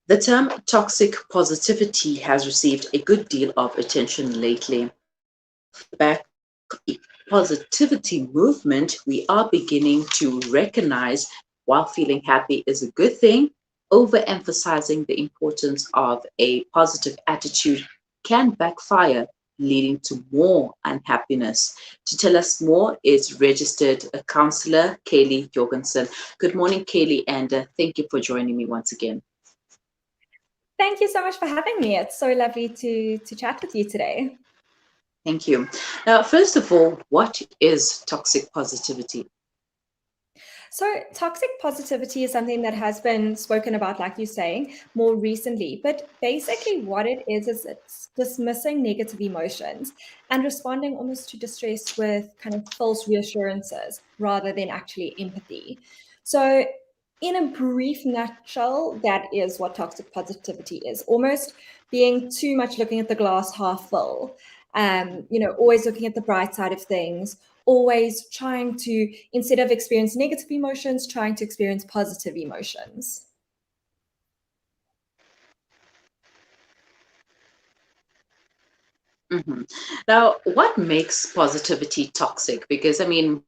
The term toxic positivity has received a good deal of attention lately. Back the positivity movement, we are beginning to recognize while feeling happy is a good thing, overemphasizing the importance of a positive attitude can backfire, leading to more unhappiness. To tell us more is registered counselor Cayley Jorgenson. Good morning, Cayley, and thank you for joining me once again. Thank you so much for having me. It's so lovely to chat with you today. Thank you. Now, first of all, what is toxic positivity? So toxic positivity is something that has been spoken about, like you're saying, more recently. But basically what it is it's dismissing negative emotions and responding almost to distress with kind of false reassurances rather than actually empathy. So in a brief nutshell, that is what toxic positivity is. Almost being too much looking at the glass half full, always looking at the bright side of things, always trying to, instead of experience negative emotions, trying to experience positive emotions. Mm-hmm. Now, what makes positivity toxic? Because, I mean,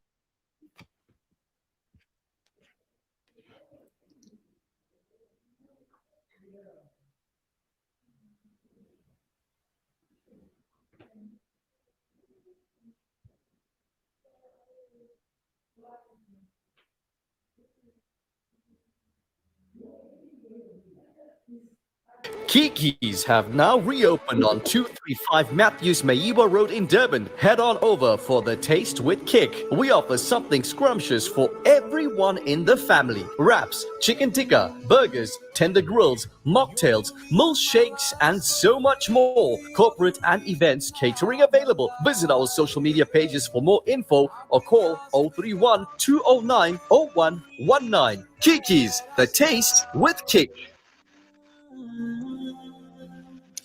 Kiki's have now reopened on 235 Matthews Maiwa Road in Durban. Head on over for the Taste with Kick. We offer something scrumptious for everyone in the family. Wraps, chicken tikka, burgers, tender grills, mocktails, milkshakes, and so much more. Corporate and events catering available. Visit our social media pages for more info or call 031 209 0119. Kiki's, the Taste with Kick.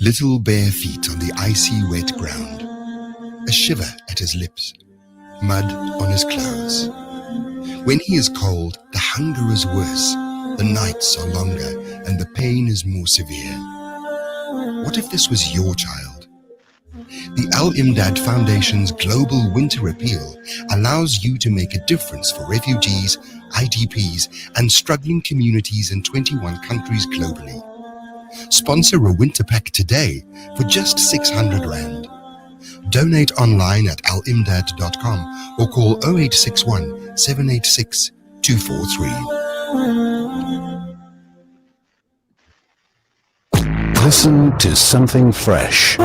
Little bare feet on the icy wet ground, a shiver at his lips, mud on his clothes. When he is cold, the hunger is worse, the nights are longer, and the pain is more severe. What if this was your child? The Al Imdad Foundation's Global Winter Appeal allows you to make a difference for refugees, IDPs, and struggling communities in 21 countries globally. Sponsor a winter pack today for just 600 Rand. Donate online at alimdad.com or call 0861 786 243. Listen to something fresh.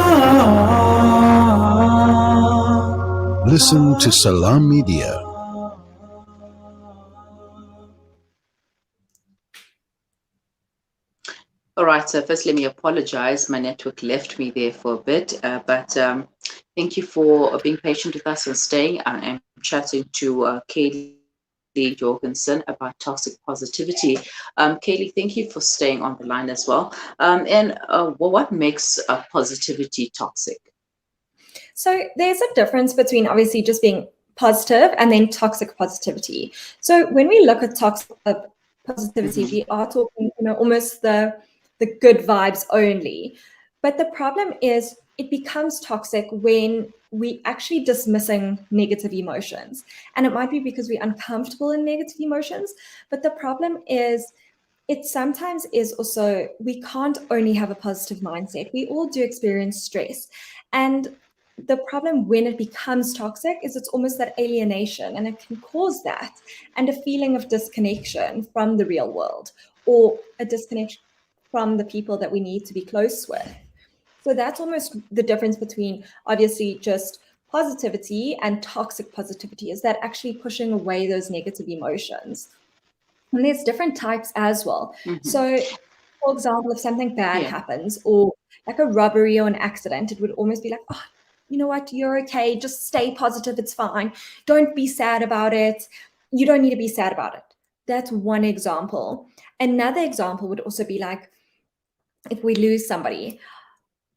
Listen to Salam Media. all right, so first let me apologize. My network left me there for a bit, but thank you for being patient with us and staying. I am chatting to Cayley Jorgenson about toxic positivity. Cayley, thank you for staying on the line as well. What makes positivity toxic? So there's a difference between obviously just being positive and then toxic positivity. So when we look at toxic positivity, we are talking, almost the good vibes only. But the problem is it becomes toxic when we actually dismissing negative emotions. And it might be because we're uncomfortable in negative emotions. But the problem is it sometimes is also, we can't only have a positive mindset. We all do experience stress. And the problem when it becomes toxic is it's almost that alienation, and it can cause that and a feeling of disconnection from the real world, or a disconnection from the people that we need to be close with. So that's almost the difference between obviously just positivity and toxic positivity, is that actually pushing away those negative emotions. And there's different types as well. So for example, if something bad happens, or like a robbery or an accident, it would almost be like, oh, you know what, you're okay, just stay positive, it's fine. Don't be sad about it. You don't need to be sad about it. That's one example. Another example would also be like, if we lose somebody,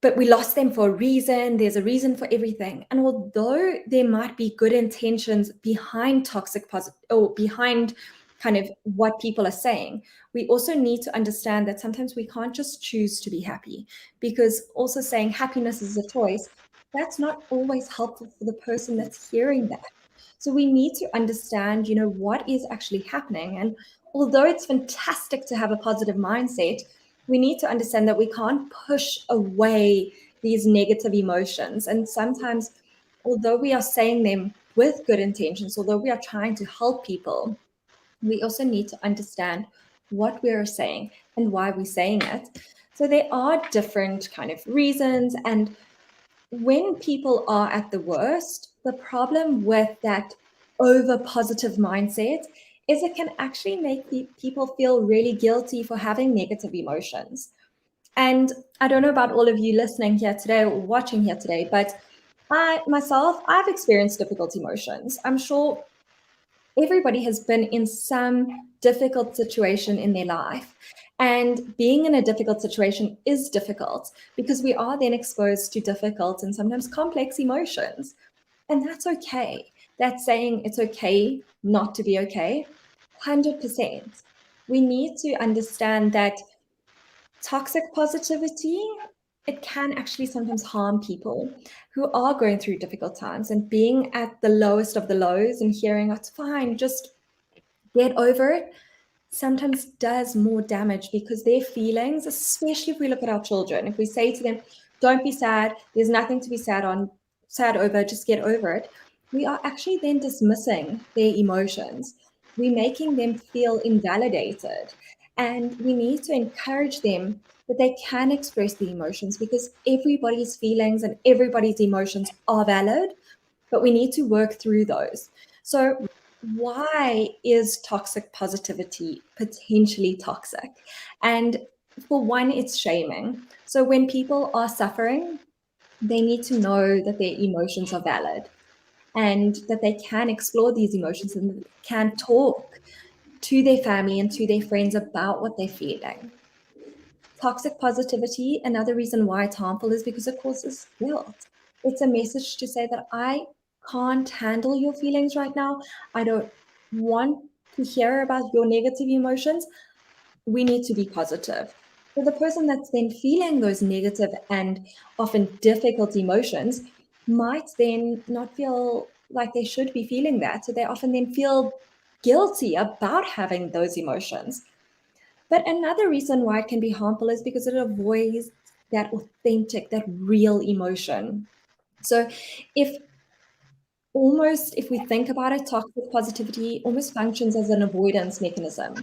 but we lost them for a reason, there's a reason for everything. And although there might be good intentions behind toxic or behind kind of what people are saying, we also need to understand that sometimes we can't just choose to be happy, because also saying happiness is a choice, that's not always helpful for the person that's hearing that. So we need to understand, what is actually happening. And although it's fantastic to have a positive mindset, we need to understand that we can't push away these negative emotions. And sometimes, although we are saying them with good intentions, although we are trying to help people, we also need to understand what we are saying and why we're saying it. So there are different kind of reasons. And when people are at the worst, the problem with that over positive mindset is it can actually make people feel really guilty for having negative emotions. And I don't know about all of you listening here today or watching here today, but I've experienced difficult emotions. I'm sure everybody has been in some difficult situation in their life. And being in a difficult situation is difficult because we are then exposed to difficult and sometimes complex emotions. And that's okay. That's saying it's okay not to be okay. 100%. We need to understand that toxic positivity, it can actually sometimes harm people who are going through difficult times, and being at the lowest of the lows and hearing, "Oh, it's fine, just get over it," sometimes does more damage, because their feelings, especially if we look at our children, if we say to them, "Don't be sad, there's nothing to be sad over, just get over it," we are actually then dismissing their emotions. We're making them feel invalidated. And we need to encourage them that they can express the emotions, because everybody's feelings and everybody's emotions are valid, but we need to work through those. So why is toxic positivity potentially toxic? And for one, it's shaming. So when people are suffering, they need to know that their emotions are valid and that they can explore these emotions and can talk to their family and to their friends about what they're feeling. Toxic positivity, another reason why it's harmful, is because it causes guilt. It's a message to say that I can't handle your feelings right now. I don't want to hear about your negative emotions. We need to be positive. So the person that's then feeling those negative and often difficult emotions might then not feel like they should be feeling that. So they often then feel guilty about having those emotions. But another reason why it can be harmful is because it avoids that authentic, that real emotion. So if we think about it, toxic positivity almost functions as an avoidance mechanism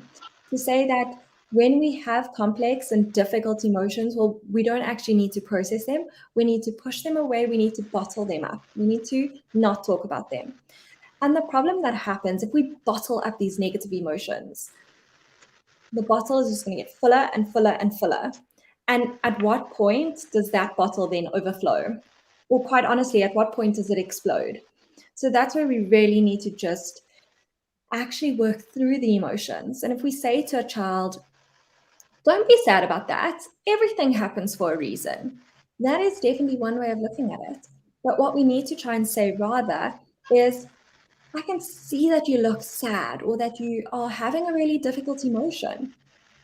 to say that when we have complex and difficult emotions, well, we don't actually need to process them. We need to push them away. We need to bottle them up. We need to not talk about them. And the problem that happens if we bottle up these negative emotions, the bottle is just going to get fuller and fuller and fuller. And at what point does that bottle then overflow? Or quite honestly, at what point does it explode? So that's where we really need to just actually work through the emotions. And if we say to a child, "Don't be sad about that, everything happens for a reason," that is definitely one way of looking at it. But what we need to try and say rather is, "I can see that you look sad or that you are having a really difficult emotion,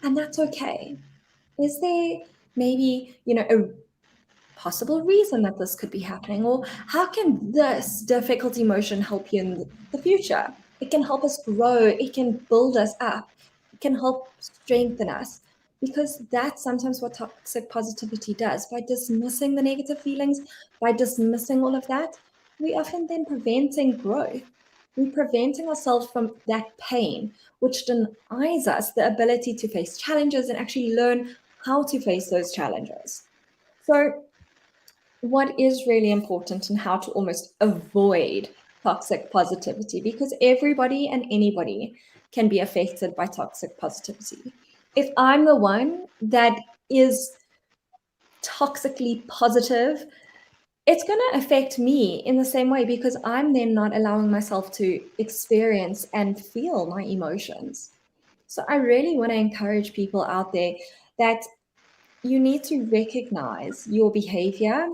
and that's okay. Is there maybe, a possible reason that this could be happening? Or how can this difficult emotion help you in the future? It can help us grow. It can build us up. It can help strengthen us." Because that's sometimes what toxic positivity does. By dismissing the negative feelings, by dismissing all of that, we often then preventing growth. We're preventing ourselves from that pain, which denies us the ability to face challenges and actually learn how to face those challenges. So what is really important and how to almost avoid toxic positivity, because everybody and anybody can be affected by toxic positivity. If I'm the one that is toxically positive, it's going to affect me in the same way, because I'm then not allowing myself to experience and feel my emotions. So I really want to encourage people out there that you need to recognize your behavior,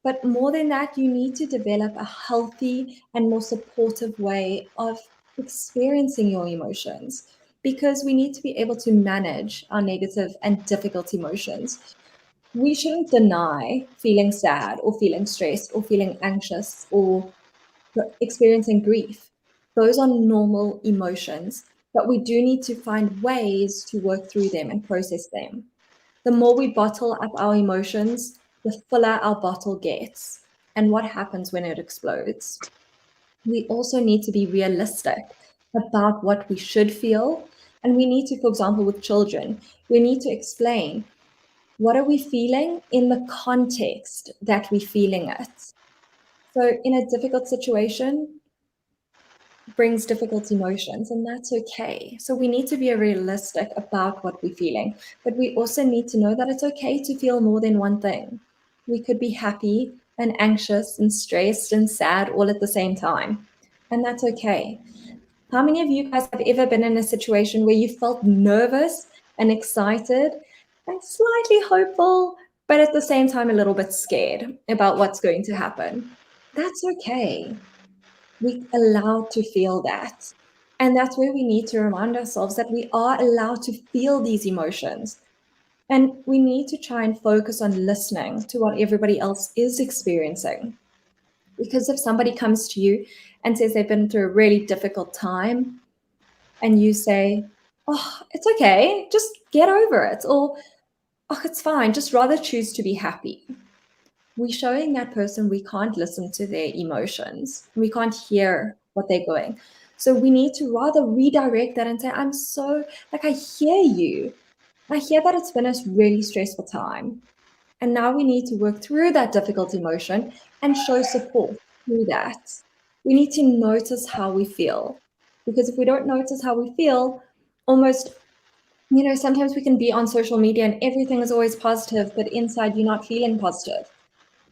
but more than that, you need to develop a healthy and more supportive way of experiencing your emotions. because we need to be able to manage our negative and difficult emotions. We shouldn't deny feeling sad or feeling stressed or feeling anxious or experiencing grief. Those are normal emotions, but we do need to find ways to work through them and process them. The more we bottle up our emotions, the fuller our bottle gets. And what happens when it explodes? We also need to be realistic about what we should feel. And we need to, for example, with children, we need to explain, what are we feeling in the context that we're feeling it? So in a difficult situation, brings difficult emotions, and that's okay. So we need to be realistic about what we're feeling, but we also need to know that it's okay to feel more than one thing. We could be happy and anxious and stressed and sad all at the same time, and that's okay. How many of you guys have ever been in a situation where you felt nervous and excited and slightly hopeful, but at the same time a little bit scared about what's going to happen? That's okay. We're allowed to feel that. And that's where we need to remind ourselves that we are allowed to feel these emotions. And we need to try and focus on listening to what everybody else is experiencing. Because if somebody comes to you and says they've been through a really difficult time, and you say, oh, it's okay, just get over it, or oh, it's fine, just rather choose to be happy. We're showing that person we can't listen to their emotions. We can't hear what they're going. So we need to rather redirect that and say, I'm so, I hear you. I hear that it's been a really stressful time. And now we need to work through that difficult emotion and show support through that. We need to notice how we feel. Because if we don't notice how we feel, almost, sometimes we can be on social media and everything is always positive, but inside you're not feeling positive.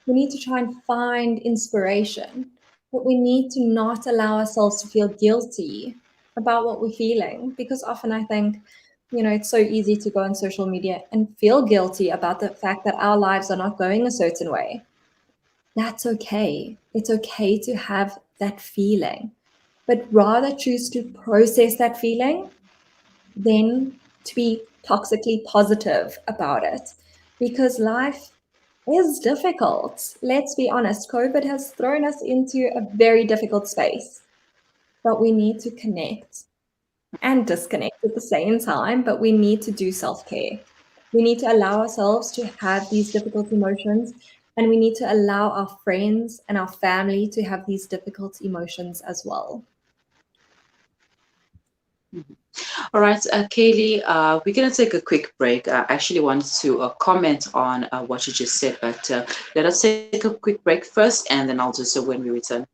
We need to try and find inspiration, but we need to not allow ourselves to feel guilty about what we're feeling, because often I think, it's so easy to go on social media and feel guilty about the fact that our lives are not going a certain way. That's okay. It's okay to have that feeling, but rather choose to process that feeling than to be toxically positive about it, because life is difficult. Let's be honest, COVID has thrown us into a very difficult space, but we need to connect and disconnect at the same time, but we need to do self-care. We need to allow ourselves to have these difficult emotions, and we need to allow our friends and our family to have these difficult emotions as well. All right, Cayley, we're going to take a quick break. I actually wanted to comment on what you just said, but let us take a quick break first, and then I'll do so when we return.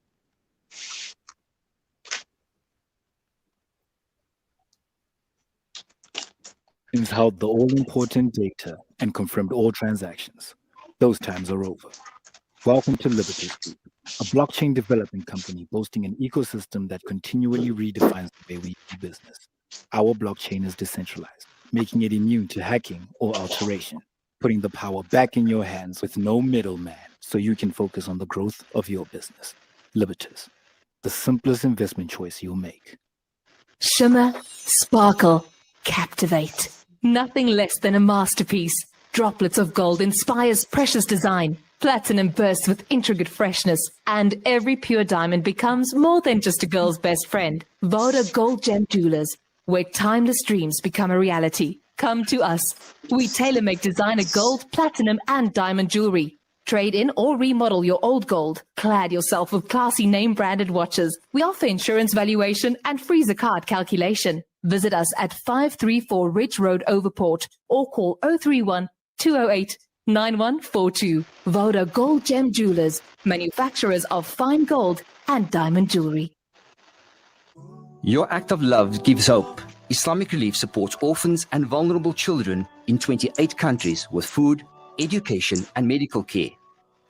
Held the all-important data and confirmed all transactions. Those times are over. Welcome to Liberty Group, a blockchain development company boasting an ecosystem that continually redefines the way we do business. Our blockchain is decentralized, making it immune to hacking or alteration, putting the power back in your hands with no middleman so you can focus on the growth of your business. Libertas, the simplest investment choice you'll make. Shimmer, sparkle, captivate. Nothing less than a masterpiece. Droplets of gold inspires precious design. Platinum bursts with intricate freshness, and every pure diamond becomes more than just a girl's best friend. Voda Gold Gem Jewelers, where timeless dreams become a reality. Come to us. We tailor-make designer gold, platinum, and diamond jewelry. Trade in or remodel your old gold. Clad yourself with classy name-branded watches. We offer insurance valuation and freezer card calculation. Visit us at 534 Ridge Road, Overport, or call 031 208 9142. Voda Gold Gem Jewelers, manufacturers of fine gold and diamond jewelry. Your act of love gives hope. Islamic Relief supports orphans and vulnerable children in 28 countries with food, education, and medical care.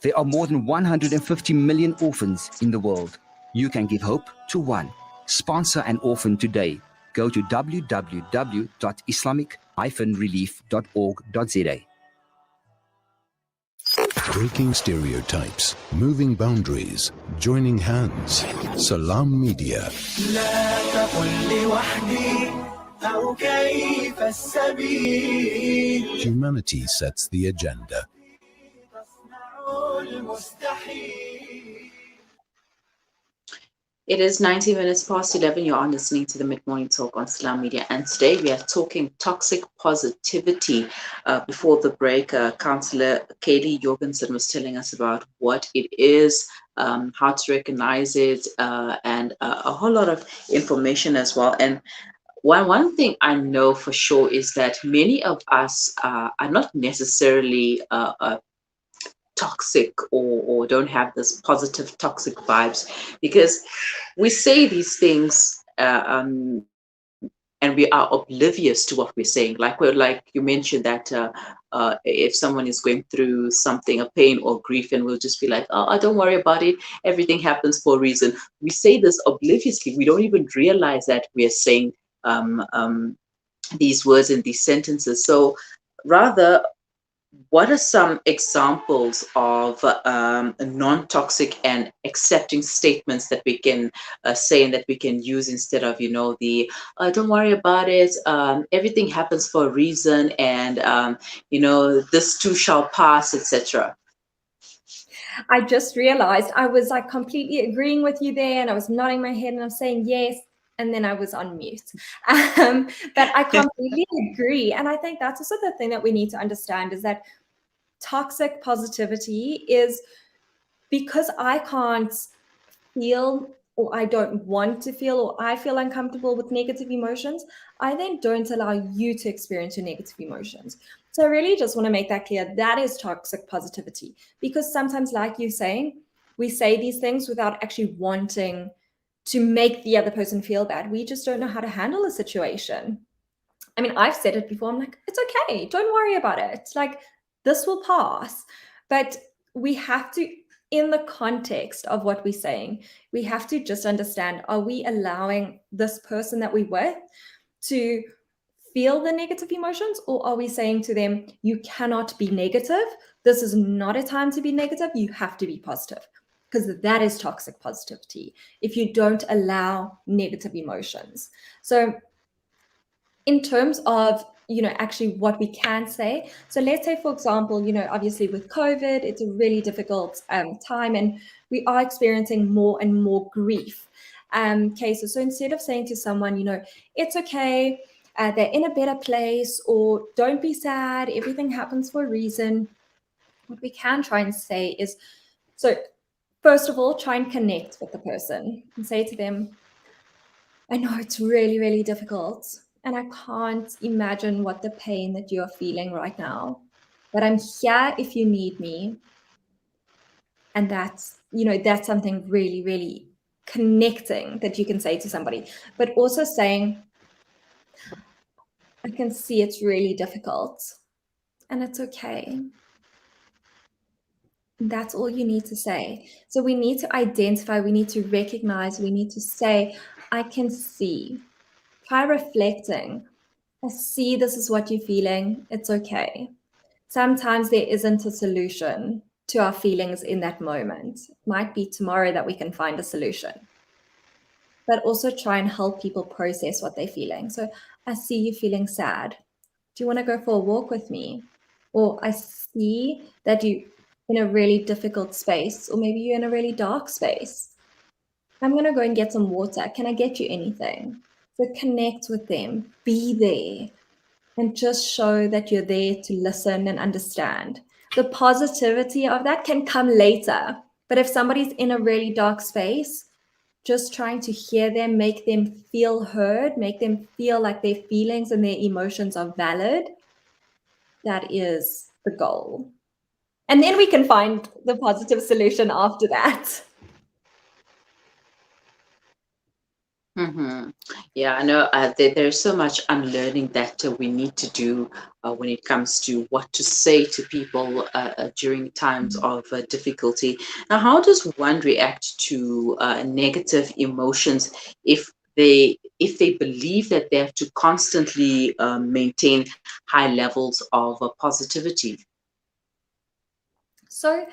There are more than 150 million orphans in the world. You can give hope to one. Sponsor an orphan today. Go to www.islamic-relief.org.za. Breaking stereotypes, moving boundaries, joining hands. Salam Media. أو كيف السبيل Humanity sets the agenda. تصنع المستحيل. It is 90 minutes past 11. You are listening to the Mid-Morning Talk on Slam Media. And today we are talking toxic positivity. Before the break, Counsellor Cayley Jorgenson was telling us about what it is, how to recognize it, and a whole lot of information as well. And one thing I know for sure is that many of us are not necessarily toxic or don't have this positive toxic vibes, because we say these things and we are oblivious to what we're saying. Like you mentioned that if someone is going through something, a pain or grief, and we'll just be like, oh, don't worry about it, everything happens for a reason. We say this obliviously. We don't even realize that we are saying these words in these sentences. So rather, what are some examples of non-toxic and accepting statements that we can say and that we can use instead of, the don't worry about it, everything happens for a reason, and, this too shall pass, etc.? I just realized I was like completely agreeing with you there, and I was nodding my head and I'm saying yes, and then I was on mute. But I completely agree. And I think that's also the thing that we need to understand, is that toxic positivity is because I can't feel, or I don't want to feel, or I feel uncomfortable with negative emotions, I then don't allow you to experience your negative emotions. So I really just want to make that clear. That is toxic positivity, because sometimes, like you're saying, we say these things without actually wanting to make the other person feel bad. We just don't know how to handle a situation. I mean, I've said it before. I'm like, it's okay. Don't worry about it. Like, this will pass. But we have to, in the context of what we're saying, we have to just understand, are we allowing this person that we're with to feel the negative emotions, or are we saying to them, you cannot be negative? This is not a time to be negative. You have to be positive. Because that is toxic positivity, if you don't allow negative emotions. So in terms of, actually what we can say. So let's say, for example, obviously with COVID, it's a really difficult time, and we are experiencing more and more grief cases. So instead of saying to someone, it's okay, they're in a better place, or don't be sad, everything happens for a reason, what we can try and say is, so first of all, try and connect with the person and say to them, I know it's really, really difficult, and I can't imagine what the pain that you're feeling right now, but I'm here if you need me. And that's, that's something really, really connecting that you can say to somebody, but also saying, I can see it's really difficult and it's okay. That's all you need to say. So we need to identify, we need to recognize, we need to say, I can see. Try reflecting. I see this is what you're feeling. It's okay. Sometimes there isn't a solution to our feelings in that moment. It might be tomorrow that we can find a solution. But also try and help people process what they're feeling. So I see you feeling sad. Do you want to go for a walk with me? Or I see that you're in a really difficult space, or maybe you're in a really dark space. I'm going to go and get some water. Can I get you anything? So connect with them, be there, and just show that you're there to listen and understand. The positivity of that can come later. But if somebody's in a really dark space, just trying to hear them, make them feel heard, make them feel like their feelings and their emotions are valid, that is the goal. And then we can find the positive solution after that. Mm-hmm. Yeah, I know there's so much unlearning that we need to do when it comes to what to say to people during times of difficulty. Now, how does one react to negative emotions if they believe that they have to constantly maintain high levels of positivity? So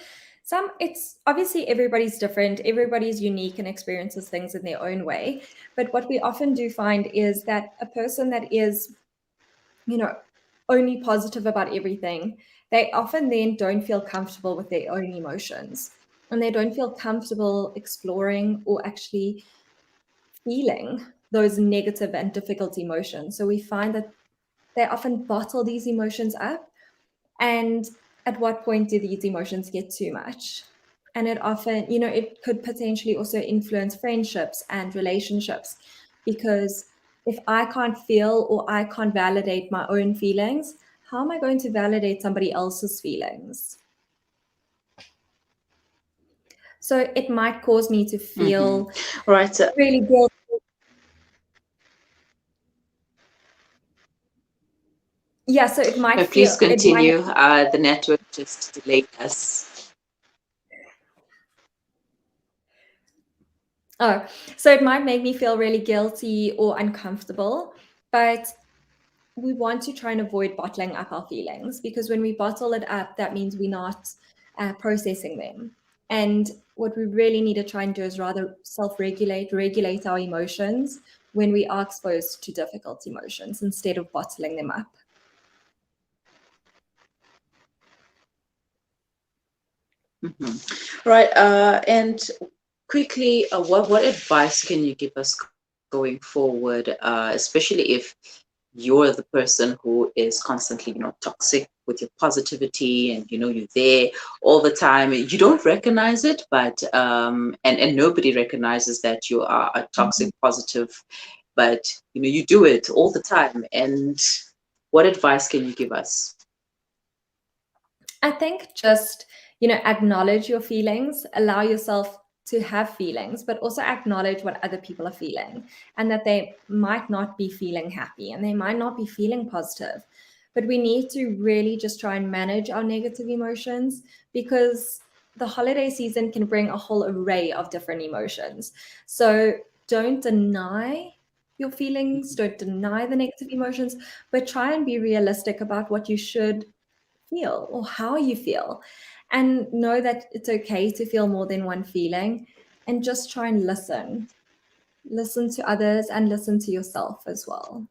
It's obviously everybody's different, everybody's unique and experiences things in their own way. But what we often do find is that a person that is, only positive about everything, they often then don't feel comfortable with their own emotions, and they don't feel comfortable exploring or actually feeling those negative and difficult emotions. So we find that they often bottle these emotions up. And at what point do these emotions get too much? And it often, it could potentially also influence friendships and relationships, because if I can't feel or I can't validate my own feelings, how am I going to validate somebody else's feelings? So it might cause me to feel Right. really guilty. Yeah, so it might Please feel, it might, continue. The network just delayed us. so it might make me feel really guilty or uncomfortable, but we want to try and avoid bottling up our feelings, because when we bottle it up, that means we're not processing them. And what we really need to try and do is rather regulate our emotions when we are exposed to difficult emotions, instead of bottling them up. Right. And quickly, what advice can you give us going forward, especially if you're the person who is constantly, toxic with your positivity, and you're there all the time. You don't recognize it, but and nobody recognizes that you are a toxic positive, but you do it all the time. And what advice can you give us? I think just, acknowledge your feelings, allow yourself to have feelings, but also acknowledge what other people are feeling, and that they might not be feeling happy and they might not be feeling positive. But we need to really just try and manage our negative emotions, because the holiday season can bring a whole array of different emotions. So don't deny your feelings, don't deny the negative emotions, but try and be realistic about what you should feel or how you feel, and know that it's okay to feel more than one feeling, and just try and listen to others and listen to yourself as well.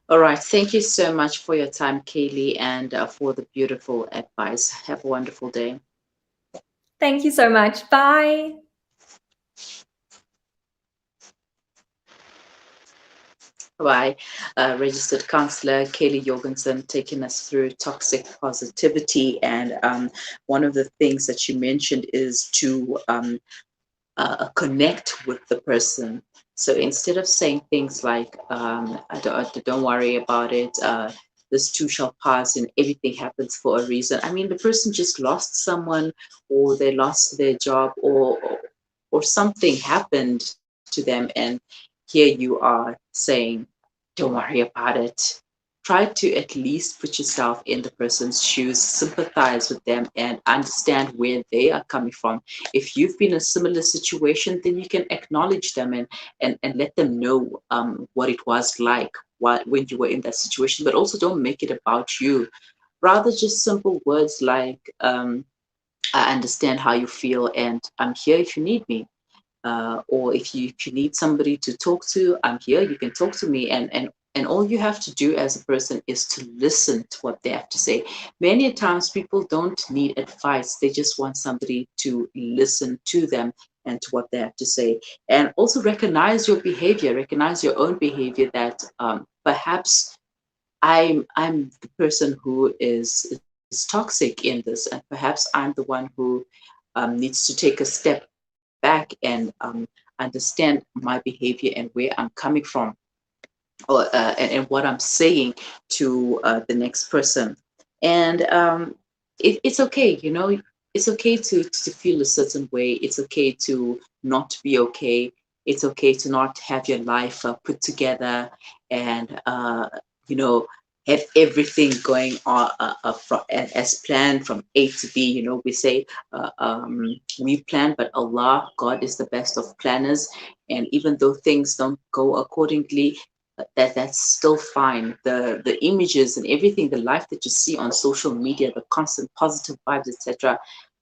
All right. Thank you so much for your time, Cayley, and for the beautiful advice. Have a wonderful day. Thank you so much. Bye. By registered counselor Cayley Jorgenson, taking us through toxic positivity. And one of the things that she mentioned is to connect with the person. So instead of saying things like, don't worry about it, this too shall pass and everything happens for a reason. I mean, the person just lost someone, or they lost their job, or something happened to them, and here you are saying, don't worry about it. Try to at least put yourself in the person's shoes, sympathize with them, and understand where they are coming from. If you've been in a similar situation, then you can acknowledge them, and let them know what it was like when you were in that situation. But also don't make it about you. Rather, just simple words like, I understand how you feel, and I'm here if you need me. Or if you need somebody to talk to, I'm here. You can talk to me, and all you have to do as a person is to listen to what they have to say. Many times people don't need advice; they just want somebody to listen to them and to what they have to say. And also recognize your behavior, recognize your own behavior. That perhaps I'm the person who is toxic in this, and perhaps I'm the one who needs to take a step back and understand my behavior and where I'm coming from, or and what I'm saying to the next person. And it's okay, it's okay to feel a certain way. It's okay to not be okay. It's okay to not have your life put together, and have everything going on as planned from A to B. We say we plan, but Allah, God is the best of planners. And even though things don't go accordingly, that's still fine. The images and everything, the life that you see on social media, the constant positive vibes, etc.,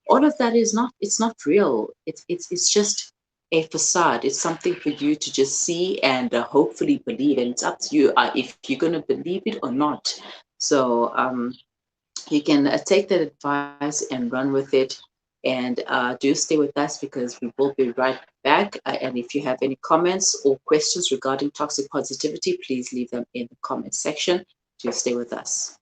all of that is not, it's not real. It's just a facade. It's something for you to just see and hopefully believe, and it's up to you if you're going to believe it or not. So you can take that advice and run with it. And do stay with us, because we will be right back. And if you have any comments or questions regarding toxic positivity, please leave them in the comment section. Do stay with us.